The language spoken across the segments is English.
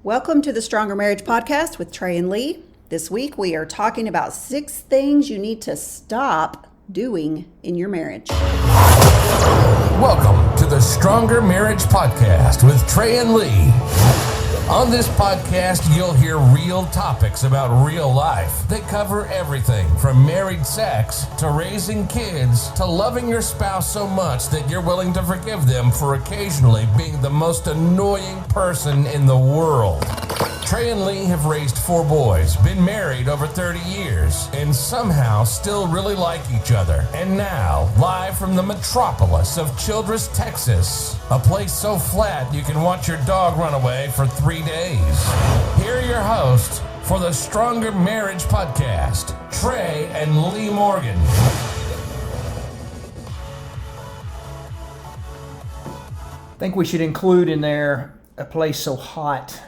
Welcome to the Stronger Marriage Podcast with Trey and Lee. This week we are talking about 6 things you need to stop doing in your marriage. Welcome to the Stronger Marriage Podcast with Trey and Lee. On this podcast, you'll hear real topics about real life. They cover everything from married sex to raising kids to loving your spouse so much that you're willing to forgive them for occasionally being the most annoying person in the world. Trey and Lee have raised 4 boys, been married over 30 years, and somehow still really like each other. And now, live from the metropolis of Childress, Texas, a place so flat you can watch your dog run away for 3 days. Here are your hosts for the Stronger Marriage Podcast, Trey and Lee Morgan. I think we should include in there a place so hot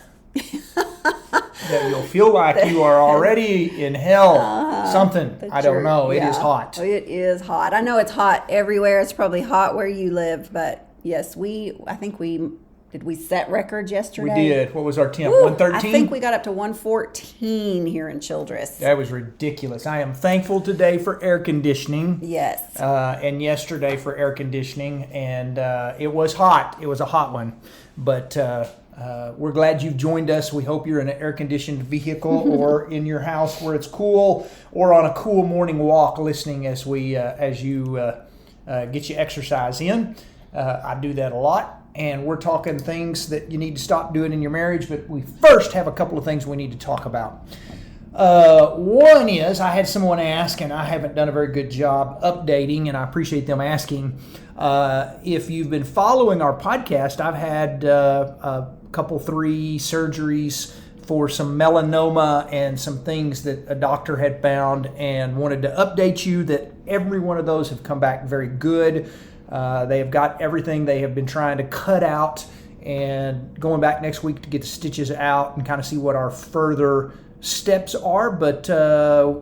that you'll feel like you are already in hell. Something. I don't know. It is hot. It is hot. I know it's hot everywhere. It's probably hot where you live, but yes, did we set records yesterday? We did. What was our temp? 113? I think we got up to 114 here in Childress. That was ridiculous. I am thankful today for air conditioning. Yes. And yesterday for air conditioning. And it was hot. It was a hot one. But we're glad you've joined us. We hope you're in an air-conditioned vehicle or in your house where it's cool, or on a cool morning walk listening as you get your exercise in. I do that a lot. And we're talking things that you need to stop doing in your marriage, but we first have a couple of things we need to talk about. One is, I had someone ask, and I haven't done a very good job updating, and I appreciate them asking. If you've been following our podcast, I've had a couple, 3 surgeries for some melanoma and some things that a doctor had found, and wanted to update you that every one of those have come back very good. They have got everything they have been trying to cut out, and going back next week to get the stitches out and kind of see what our further steps are. But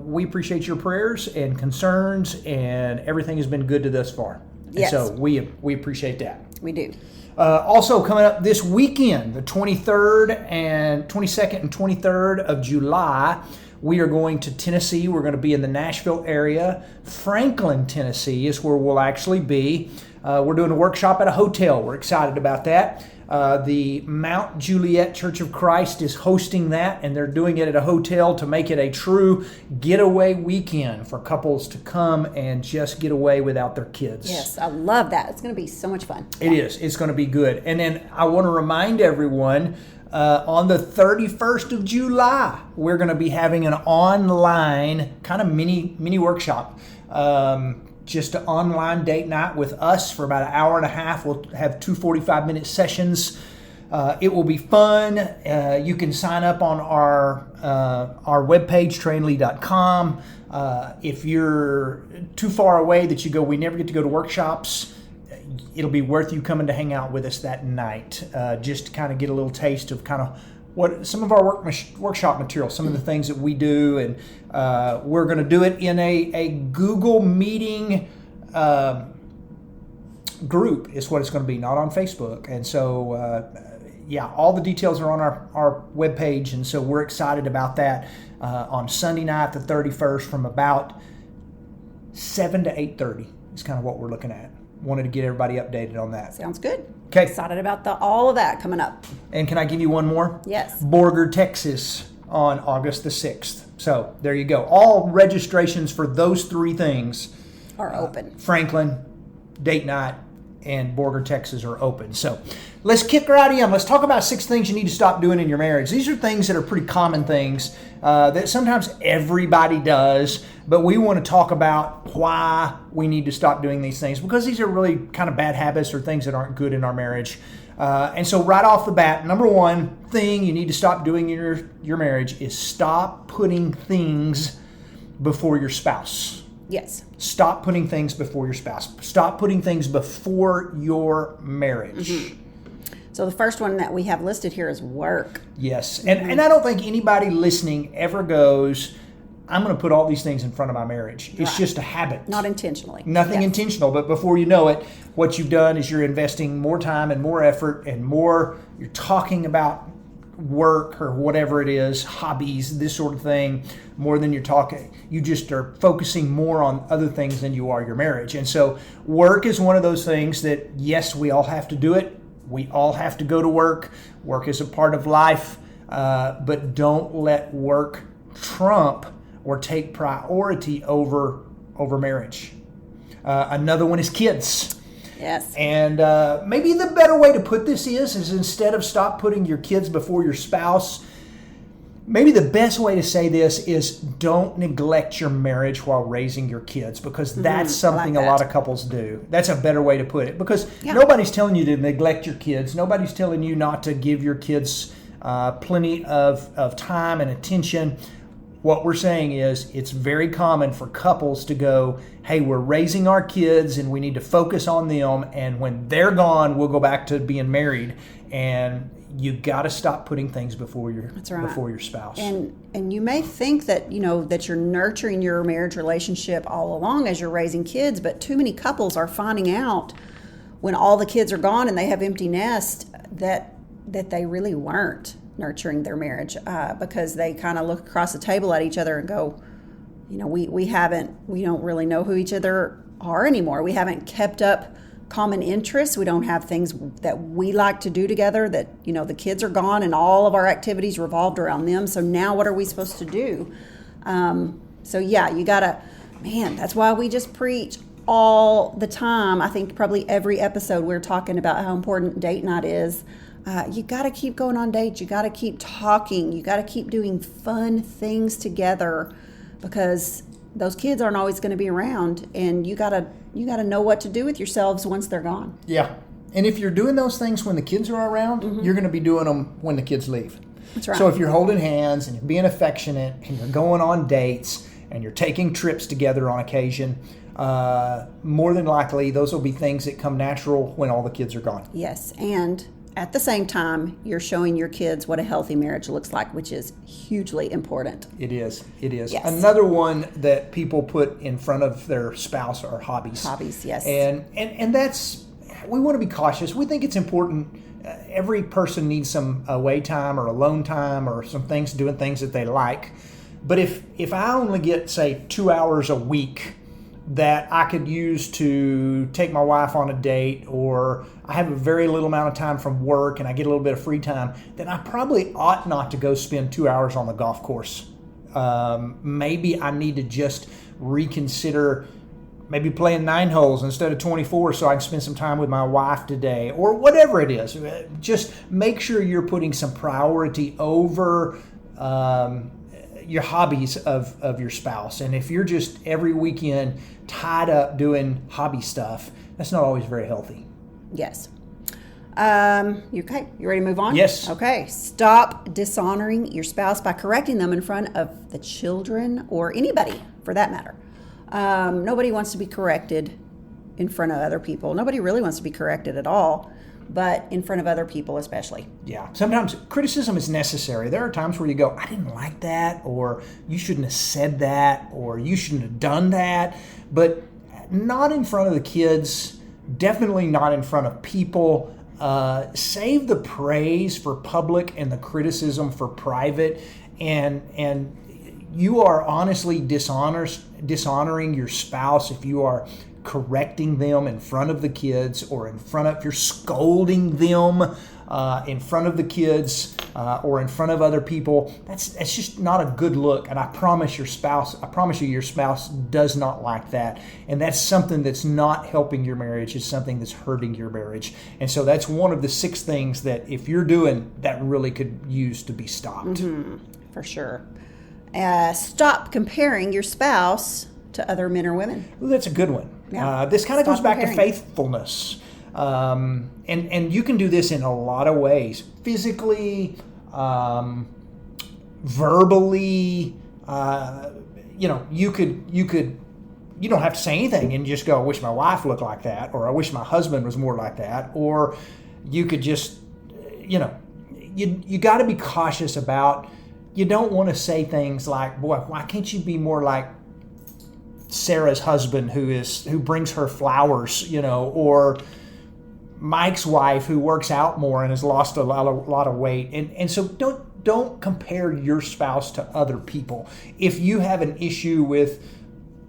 we appreciate your prayers and concerns, and everything has been good to thus far. Yes. And so we appreciate that. We do. Also coming up this weekend, the 22nd and 23rd of July, we are going to Tennessee. We're going to be in the Nashville area. Franklin, Tennessee is where we'll actually be. We're doing a workshop at a hotel. We're excited about that. The Mount Juliet Church of Christ is hosting that, and they're doing it at a hotel to make it a true getaway weekend for couples to come and just get away without their kids. Yes, I love that. It's going to be so much fun. It is. It's going to be good. And then I want to remind everyone, on the 31st of July, we're going to be having an online kind of mini workshop. Just an online date night with us for about an hour and a half. We'll have 2 45-minute sessions. It will be fun. You can sign up on our webpage, treyandlee.com. If you're too far away that you go, we never get to go to workshops, it'll be worth you coming to hang out with us that night, just to kind of get a little taste of kind of what some of our workshop material, some of the things that we do. And we're going to do it in a Google Meeting group is what it's going to be, not on Facebook. And so, all the details are on our webpage. And so we're excited about that on Sunday night, the 31st, from about 7 to 8:30 is kind of what we're looking at. Wanted to get everybody updated on that. Sounds good. Okay. Excited about all of that coming up. And can I give you one more? Yes. Borger, Texas on August the 6th. So there you go. All registrations for those 3 things Are open. Franklin, date night, and Borger, Texas are open. So let's kick right in. Let's talk about 6 things you need to stop doing in your marriage. These are things that are pretty common things that sometimes everybody does, but we want to talk about why we need to stop doing these things, because these are really kind of bad habits or things that aren't good in our marriage. And so right off the bat, number 1 thing you need to stop doing in your marriage is stop putting things before your spouse. Yes. Stop putting things before your spouse. Stop putting things before your marriage. Mm-hmm. So the first one that we have listed here is work. Yes. And I don't think anybody listening ever goes, I'm going to put all these things in front of my marriage. It's Right. just a habit. Not intentionally. Nothing Yes. intentional, but before you know it, what you've done is you're investing more time and more effort and more, you're talking about work or whatever it is, hobbies, this sort of thing, more than you're talking. You just are focusing more on other things than you are your marriage. And so work is one of those things that, yes, we all have to do it. We all have to go to work. Work is a part of life, but don't let work trump or take priority over marriage. Another one is kids. Yes. And maybe the better way to put this is instead of stop putting your kids before your spouse, maybe the best way to say this is don't neglect your marriage while raising your kids, because that's something a lot of couples do. That's a better way to put it, because nobody's telling you to neglect your kids. Nobody's telling you not to give your kids plenty of time and attention. What we're saying is it's very common for couples to go, hey, we're raising our kids and we need to focus on them. And when they're gone, we'll go back to being married. And you got to stop putting things before your spouse. And you may think that, that you're nurturing your marriage relationship all along as you're raising kids, but too many couples are finding out when all the kids are gone and they have empty nest that they really weren't nurturing their marriage, because they kind of look across the table at each other and go, we don't really know who each other are anymore. We haven't kept up common interests. We don't have things that we like to do together, that, the kids are gone and all of our activities revolved around them. So now what are we supposed to do? You gotta, that's why we just preach all the time. I think probably every episode we're talking about how important date night is. You got to keep going on dates. You got to keep talking. You got to keep doing fun things together, because those kids aren't always going to be around, and you got to know what to do with yourselves once they're gone. Yeah. And if you're doing those things when the kids are around, you're going to be doing them when the kids leave. That's right. So if you're holding hands and you're being affectionate and you're going on dates and you're taking trips together on occasion, more than likely those will be things that come natural when all the kids are gone. Yes. And at the same time, you're showing your kids what a healthy marriage looks like, which is hugely important. It is. Yes. Another one that people put in front of their spouse are hobbies. Hobbies, yes. And that's, we want to be cautious. We think it's important. Every person needs some away time or alone time or some things, doing things that they like. But if I only get, say, 2 hours a week that I could use to take my wife on a date, or I have a very little amount of time from work and I get a little bit of free time, then I probably ought not to go spend 2 hours on the golf course. Maybe I need to just reconsider maybe playing 9 holes instead of 24 so I can spend some time with my wife today, or whatever it is. Just make sure you're putting some priority over your hobbies of your spouse. And if you're just every weekend tied up doing hobby stuff, that's not always very healthy. Yes. You okay? You ready to move on? Yes. Okay. Stop dishonoring your spouse by correcting them in front of the children or anybody for that matter. Nobody wants to be corrected in front of other people. Nobody really wants to be corrected at all, but in front of other people especially. Yeah. Sometimes criticism is necessary. There are times where you go, I didn't like that, or you shouldn't have said that, or you shouldn't have done that, but not in front of the kids, definitely not in front of people. Save the praise for public and the criticism for private, and you are honestly dishonoring your spouse if you are correcting them in front of the kids, or if you're scolding them in front of the kids or in front of other people. That's just not a good look. And I promise you, your spouse does not like that. And that's something that's not helping your marriage. It's something that's hurting your marriage. And so that's one of the 6 things that if you're doing, that really could use to be stopped. For sure. Stop comparing your spouse to other men or women. Well, that's a good one. Yeah. This kind of goes back comparing. to faithfulness. And you can do this in a lot of ways. Physically, verbally, you don't have to say anything and just go, I wish my wife looked like that, or I wish my husband was more like that. Or you could just, you got to be cautious about, you don't want to say things like, boy, why can't you be more like Sarah's husband who brings her flowers, or Mike's wife who works out more and has lost a lot of weight. And so don't compare your spouse to other people. If you have an issue with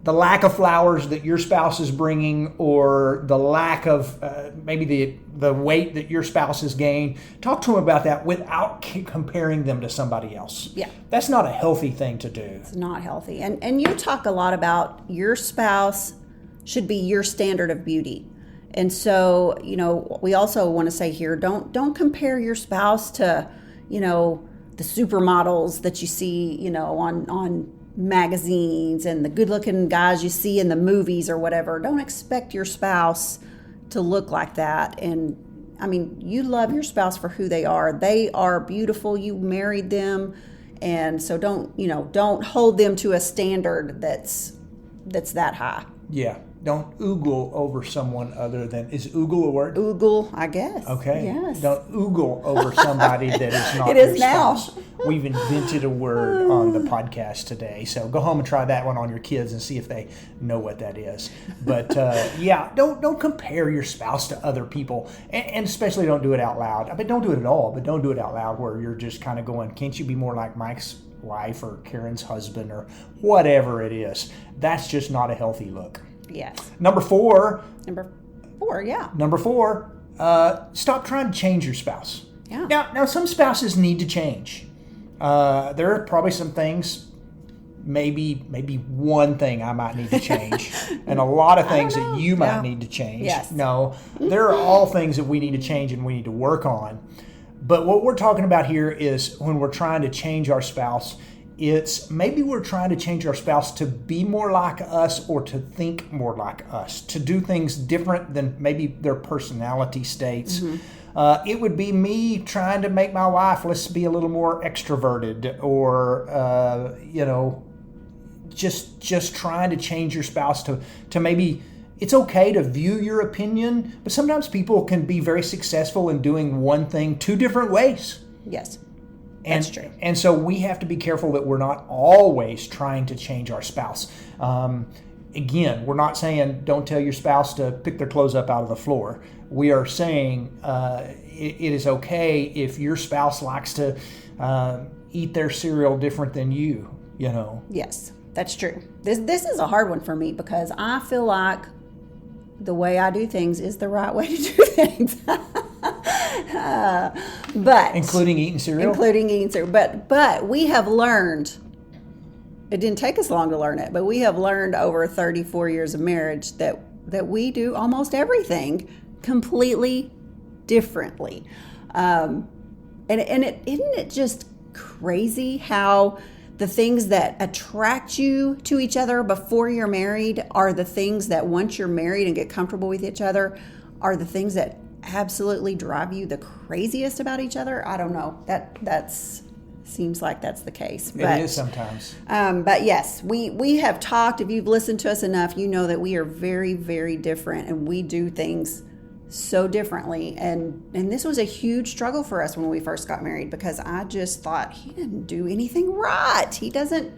the lack of flowers that your spouse is bringing, or the lack of maybe the weight that your spouse has gained, talk to them about that without comparing them to somebody else. Yeah. That's not a healthy thing to do. It's not healthy. And you talk a lot about your spouse should be your standard of beauty. And so, we also want to say here, don't compare your spouse to, the supermodels that you see, on magazines and the good-looking guys you see in the movies or whatever. Don't expect your spouse to look like that. And I mean, you love your spouse for who they are. They are beautiful. You married them, and so don't hold them to a standard that's that high. Yeah. Don't oogle over someone other than, is oogle a word? Oogle, I guess. Okay. Yes. Don't oogle over somebody that is not It is your now. spouse. We've invented a word on the podcast today. So go home and try that one on your kids and see if they know what that is. But don't compare your spouse to other people. And especially don't do it out loud. I mean, don't do it at all, but don't do it out loud where you're just kind of going, can't you be more like Mike's wife or Karen's husband or whatever it is? That's just not a healthy look. Yes. Number four, yeah. Stop trying to change your spouse. Yeah. Now some spouses need to change. There are probably some things, maybe one thing I might need to change, and a lot of things that you might need to change. Yes. No, there are all things that we need to change and we need to work on. But what we're talking about here is when we're trying to change our spouse, it's maybe we're trying to change our spouse to be more like us or to think more like us, to do things different than maybe their personality states. Mm-hmm. It would be me trying to make my wife, let's be a little more extroverted, or, just trying to change your spouse to maybe, it's okay to view your opinion, but sometimes people can be very successful in doing one thing two different ways. Yes. That's true. And so we have to be careful that we're not always trying to change our spouse. Again, we're not saying don't tell your spouse to pick their clothes up out of the floor. We are saying it is okay if your spouse likes to eat their cereal different than you. Yes, that's true. This is a hard one for me because I feel like the way I do things is the right way to do things. But including eating cereal. But we have learned. It didn't take us long to learn it, but we have learned over 34 years of marriage that we do almost everything completely differently. Isn't it just crazy how the things that attract you to each other before you're married are the things that once you're married and get comfortable with each other are the things that absolutely drive you the craziest about each other? I don't know. That's seems like that's the case. It is sometimes. But yes, we have talked. If you've listened to us enough, you know that we are very, very different and we do things so differently. And this was a huge struggle for us when we first got married because I just thought he didn't do anything right. He doesn't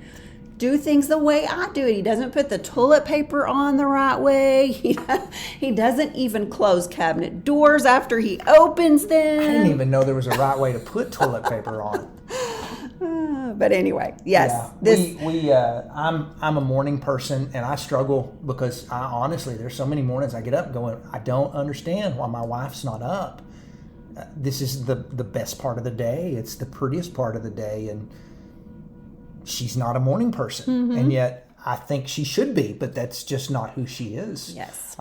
do things the way I do it. He doesn't put the toilet paper on the right way. He doesn't even close cabinet doors after he opens them. I didn't even know there was a right way to put toilet paper on. But anyway, yes. Yeah. I'm a morning person and I struggle because honestly, there's so many mornings I get up going, I don't understand why my wife's not up. This is the best part of the day. It's the prettiest part of the day. And she's not a morning person. Mm-hmm. And yet I think she should be, but that's just not who she is. Yes.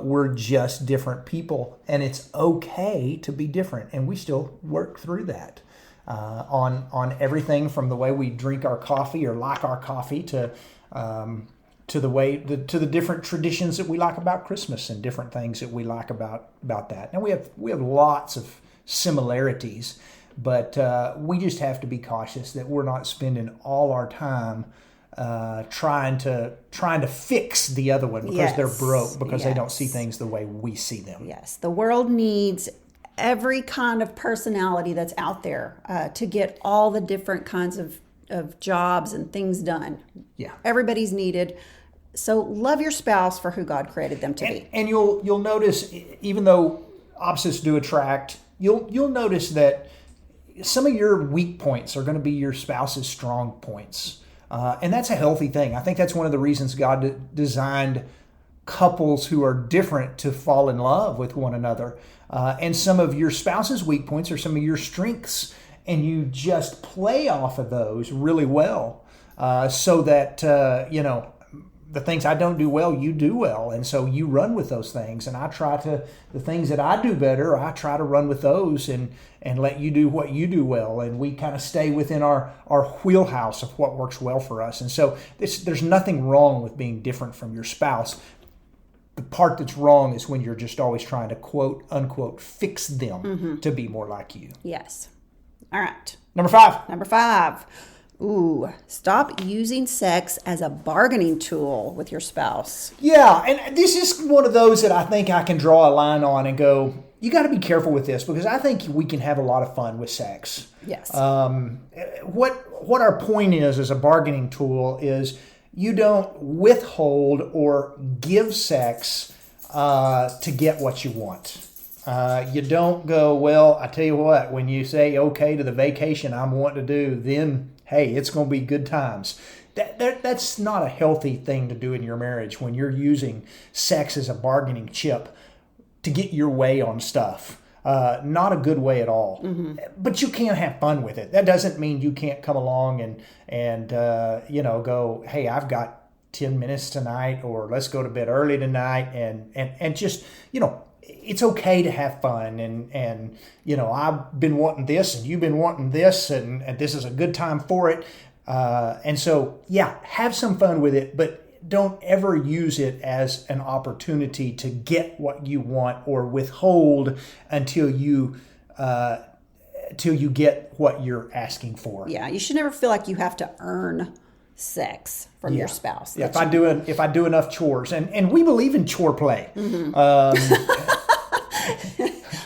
We're just different people and it's okay to be different. And we still work through that. On everything from the way we drink our coffee or like our coffee to the different traditions that we like about Christmas and different things that we like about that. Now we have lots of similarities, but we just have to be cautious that we're not spending all our time trying to fix the other one because they're broke because they don't see things the way we see them. Yes, the world needs every kind of personality that's out there to get all the different kinds of jobs and things done. Yeah. Everybody's needed. So love your spouse for who God created them to be. And you'll notice, even though opposites do attract, you'll notice that some of your weak points are going to be your spouse's strong points. And that's a healthy thing. I think that's one of the reasons God designed couples who are different to fall in love with one another. And some of your spouse's weak points are some of your strengths, and you just play off of those really well, so that, the things I don't do well, you do well. And so you run with those things. And the things that I do better, I try to run with those and let you do what you do well. And we kind of stay within our wheelhouse of what works well for us. And so there's nothing wrong with being different from your spouse. The part that's wrong is when you're just always trying to quote unquote fix them to be more like you. Yes. All right. Number 5. Number 5. Ooh, stop using sex as a bargaining tool with your spouse. Yeah, and this is one of those that I think I can draw a line on and go, you got to be careful with this, because I think we can have a lot of fun with sex. Yes. What our point is as a bargaining tool is you don't withhold or give sex to get what you want. You don't go, well, I tell you what, when you say okay to the vacation I'm wanting to do, then hey, it's going to be good times. That's not a healthy thing to do in your marriage when you're using sex as a bargaining chip to get your way on stuff. Not a good way at all. But you can have fun with it. That doesn't mean you can't come along and go, hey, I've got 10 minutes tonight, or let's go to bed early tonight, and just, it's okay to have fun, and I've been wanting this and you've been wanting this, and this is a good time for it. And so, yeah, have some fun with it, but don't ever use it as an opportunity to get what you want or withhold until you get what you're asking for. Yeah, you should never feel like you have to earn sex from your spouse. Yeah, if I do enough chores, and we believe in chore play.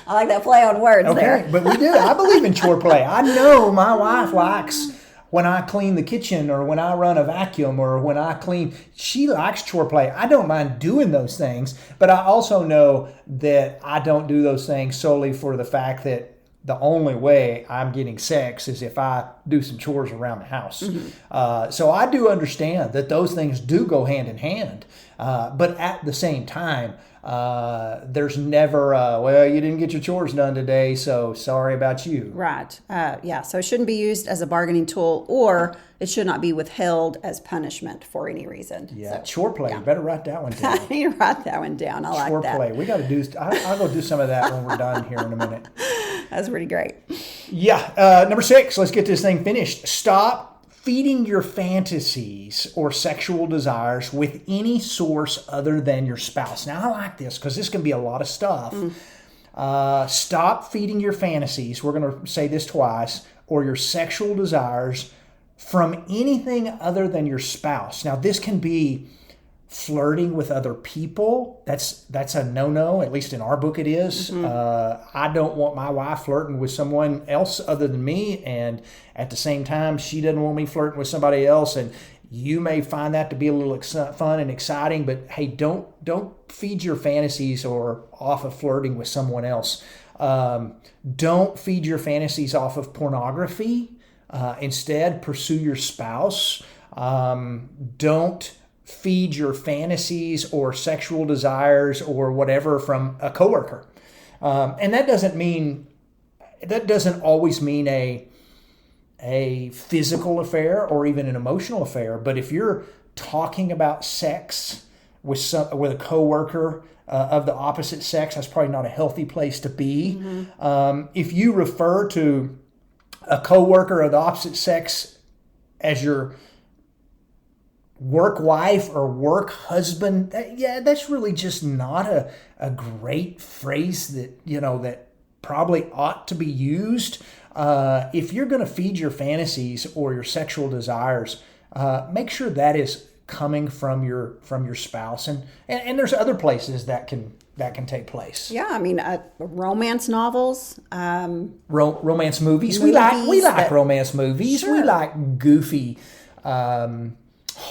I like that play on words there. Okay, but we do. I believe in chore play. I know my wife likes when I clean the kitchen, or when I run a vacuum, or when I clean. She likes chore play. I don't mind doing those things, but I also know that I don't do those things solely for the fact that the only way I'm getting sex is if I do some chores around the house. So I do understand that those things do go hand in hand. But at the same time, there's never, well, you didn't get your chores done today, so sorry about you. Right. So it shouldn't be used as a bargaining tool, or it should not be withheld as punishment for any reason. Yeah, So, chore play. You better write that one down. I need to write that one down. I like Chore that. play. We got to do, I'll go do some of that when we're done here in a minute. That's pretty great. Yeah. Number 6, let's get this thing finished. Stop feeding your fantasies or sexual desires with any source other than your spouse. Now, I like this because this can be a lot of stuff. Stop feeding your fantasies, we're going to say this twice, or your sexual desires from anything other than your spouse. Now, this can be flirting with other people. That's a no-no, at least in our book it is. I don't want my wife flirting with someone else other than me, and at the same time, she doesn't want me flirting with somebody else. And you may find that to be a little fun and exciting, but hey, don't feed your fantasies or off of flirting with someone else. Don't feed your fantasies off of pornography. Instead, pursue your spouse. Don't feed your fantasies or sexual desires or whatever from a coworker. And that doesn't always mean a physical affair or even an emotional affair. But if you're talking about sex with a coworker of the opposite sex, that's probably not a healthy place to be. If you refer to a coworker of the opposite sex as your work wife or work husband, that's really just not a great phrase that probably ought to be used. If you're going to feed your fantasies or your sexual desires, make sure that is coming from your spouse, and there's other places that can take place. Yeah, I mean, romance novels, romance movies. We like romance movies. Sure. We like goofy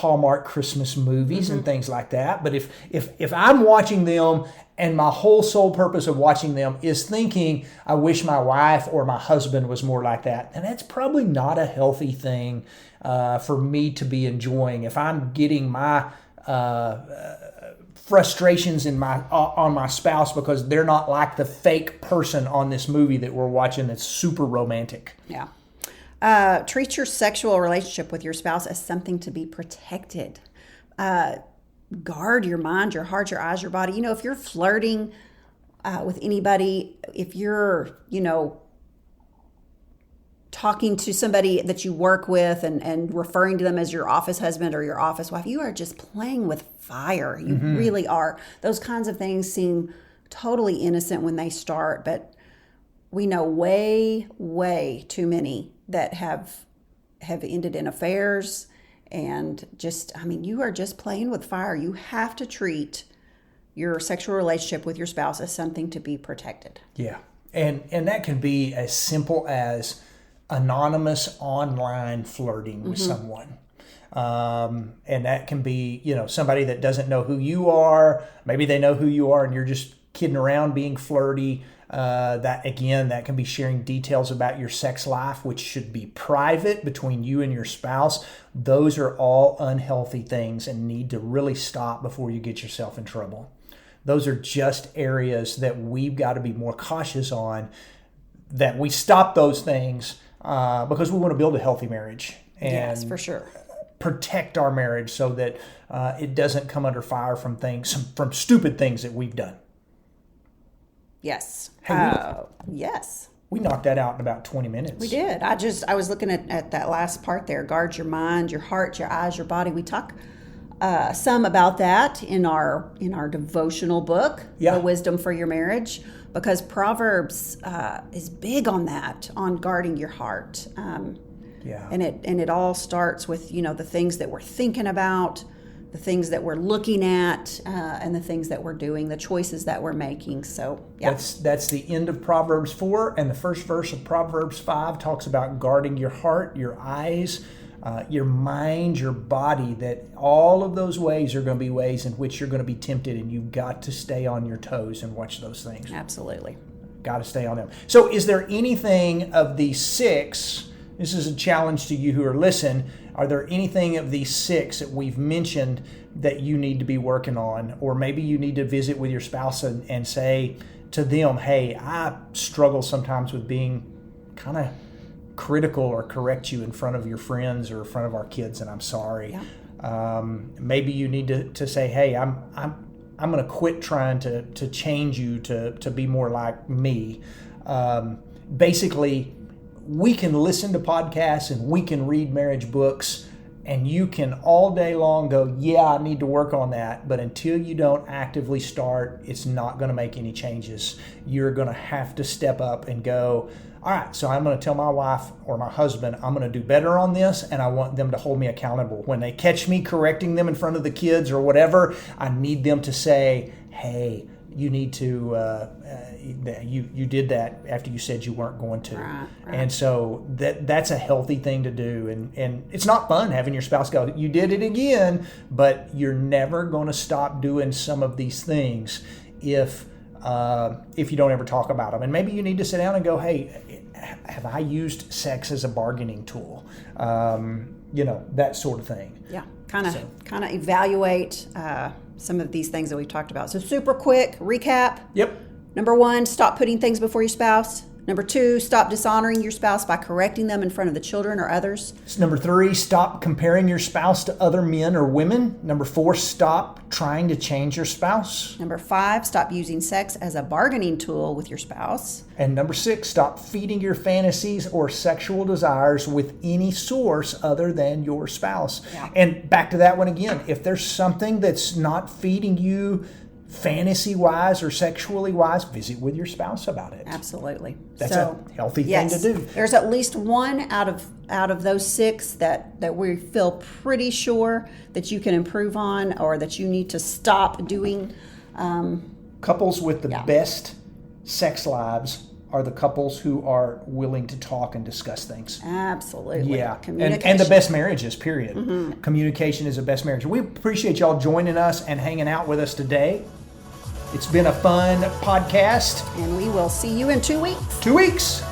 Hallmark Christmas movies and things like that. But if I'm watching them and my whole sole purpose of watching them is thinking, I wish my wife or my husband was more like that, and that's probably not a healthy thing for me to be enjoying. If I'm getting my frustrations in on my spouse because they're not like the fake person on this movie that we're watching that's super romantic. Yeah. Treat your sexual relationship with your spouse as something to be protected. Guard your mind, your heart, your eyes, your body. If you're flirting with anybody, if you're, talking to somebody that you work with and referring to them as your office husband or your office wife, you are just playing with fire. You really are. Those kinds of things seem totally innocent when they start, but we know way, way too many that have ended in affairs. And you are just playing with fire. You have to treat your sexual relationship with your spouse as something to be protected. Yeah. And that can be as simple as anonymous online flirting with someone. And that can be, somebody that doesn't know who you are. Maybe they know who you are and you're just kidding around being flirty. That can be sharing details about your sex life, which should be private between you and your spouse. Those are all unhealthy things and need to really stop before you get yourself in trouble. Those are just areas that we've got to be more cautious on, that we stop those things because we want to build a healthy marriage. And yes, for sure. Protect our marriage so that it doesn't come under fire from stupid things that we've done. Yes. Hey, yes. We knocked that out in about 20 minutes. We did. I was looking at that last part there. Guard your mind, your heart, your eyes, your body. We talk some about that in our devotional book, The Wisdom for Your Marriage, because Proverbs is big on that, on guarding your heart. And it all starts with, the things that we're thinking about, the things that we're looking at, and the things that we're doing, the choices that we're making. So, yeah. That's the end of Proverbs 4, and the first verse of Proverbs 5 talks about guarding your heart, your eyes, your mind, your body, that all of those ways are going to be ways in which you're going to be tempted, and you've got to stay on your toes and watch those things. Absolutely. Got to stay on them. So is there anything of these 6, this is a challenge to you who are listening, are there anything of these 6 that we've mentioned that you need to be working on? Or maybe you need to visit with your spouse and say to them, hey, I struggle sometimes with being kind of critical or correct you in front of your friends or in front of our kids, and I'm sorry. Yeah. Maybe you need to say, hey, I'm going to quit trying to change you to be more like me. Basically, we can listen to podcasts and we can read marriage books, and you can all day long go, yeah, I need to work on that. But until you don't actively start, it's not going to make any changes. You're going to have to step up and go, all right, so I'm going to tell my wife or my husband, I'm going to do better on this, and I want them to hold me accountable. When they catch me correcting them in front of the kids or whatever, I need them to say, hey, you need to, you did that after you said you weren't going to. Right. And so that's a healthy thing to do. And it's not fun having your spouse go, you did it again, but you're never going to stop doing some of these things if you don't ever talk about them. And maybe you need to sit down and go, hey, have I used sex as a bargaining tool? That sort of thing. Yeah, kind of evaluate some of these things that we've talked about. So super quick recap. Yep. Number 1, stop putting things before your spouse. Number 2, stop dishonoring your spouse by correcting them in front of the children or others. Number 3, stop comparing your spouse to other men or women. Number 4, stop trying to change your spouse. Number 5, stop using sex as a bargaining tool with your spouse. And number 6, stop feeding your fantasies or sexual desires with any source other than your spouse. Yeah. And back to that one again, if there's something that's not feeding you fantasy-wise or sexually-wise, visit with your spouse about it. Absolutely. That's a healthy thing to do. There's at least one out of those 6 that we feel pretty sure that you can improve on or that you need to stop doing. Couples with the best sex lives are the couples who are willing to talk and discuss things. Absolutely. Yeah, Communication. and the best marriages, period. Communication is the best marriage. We appreciate y'all joining us and hanging out with us today. It's been a fun podcast. And we will see you in 2 weeks. 2 weeks.